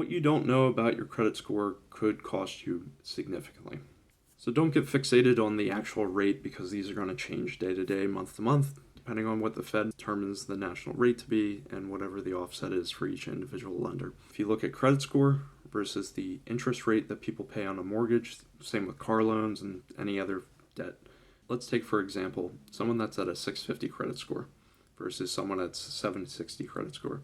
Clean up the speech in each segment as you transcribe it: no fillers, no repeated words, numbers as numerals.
What you don't know about your credit score could cost you significantly. So don't get fixated on the actual rate because these are going to change day to day, month to month, depending on what the Fed determines the national rate to be and whatever the offset is for each individual lender. If you look at credit score versus the interest rate that people pay on a mortgage, same with car loans and any other debt. Let's take, for example, someone that's at a 650 credit score versus someone that's 760 credit score.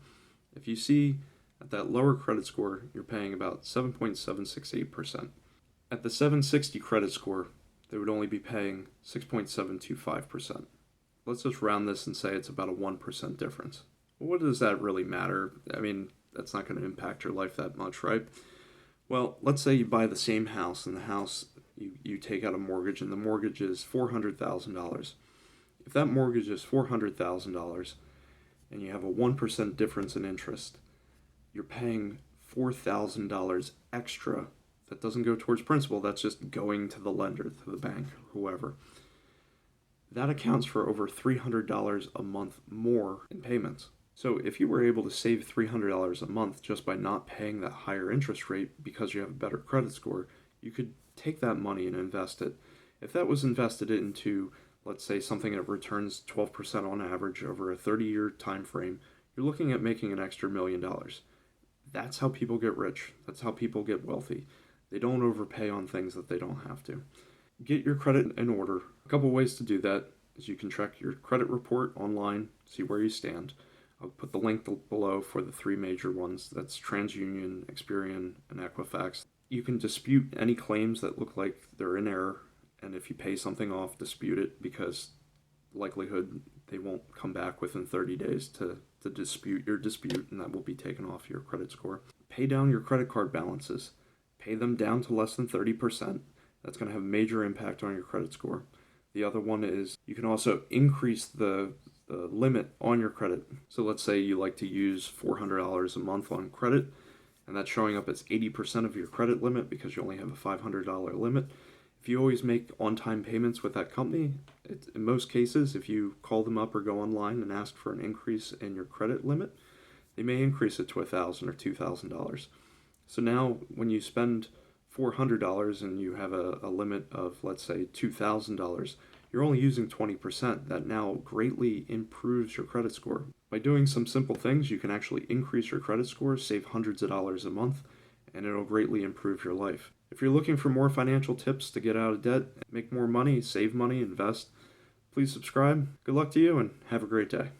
If you see at that lower credit score, you're paying about 7.768%. At the 760 credit score, they would only be paying 6.725%. Let's just round this and say it's about a 1% difference. Well, what does that really matter? I mean, that's not going to impact your life that much, right? Well, let's say you buy the same house, and the house, you take out a mortgage, and the mortgage is $400,000. If that mortgage is $400,000 and you have a 1% difference in interest, you're paying $4,000 extra. That doesn't go towards principal, that's just going to the lender, to the bank, whoever. That accounts for over $300 a month more in payments. So if you were able to save $300 a month just by not paying that higher interest rate because you have a better credit score, you could take that money and invest it. If that was invested into, let's say, something that returns 12% on average over a 30-year time frame, you're looking at making an extra $1 million. That's how people get rich. That's how people get wealthy. They don't overpay on things that they don't have to. Get your credit in order. A couple ways to do that is you can track your credit report online, see where you stand. I'll put the link below for the three major ones. That's TransUnion, Experian, and Equifax. You can dispute any claims that look like they're in error, and if you pay something off, dispute it because likelihood they won't come back within 30 days to dispute your dispute, and that will be taken off your credit score. Pay down your credit card balances. Pay them down to less than 30%. That's going to have a major impact on your credit score. The other one is you can also increase the limit on your credit. So let's say you like to use $400 a month on credit, and that's showing up as 80% of your credit limit because you only have a $500 limit. If you always make on-time payments with that company, in most cases, if you call them up or go online and ask for an increase in your credit limit, they may increase it to $1,000 or $2,000. So now when you spend $400 and you have a limit of, let's say, $2,000, you're only using 20%. That now greatly improves your credit score. By doing some simple things, you can actually increase your credit score, save hundreds of dollars a month, and it'll greatly improve your life. If you're looking for more financial tips to get out of debt, make more money, save money, invest, please subscribe. Good luck to you and have a great day.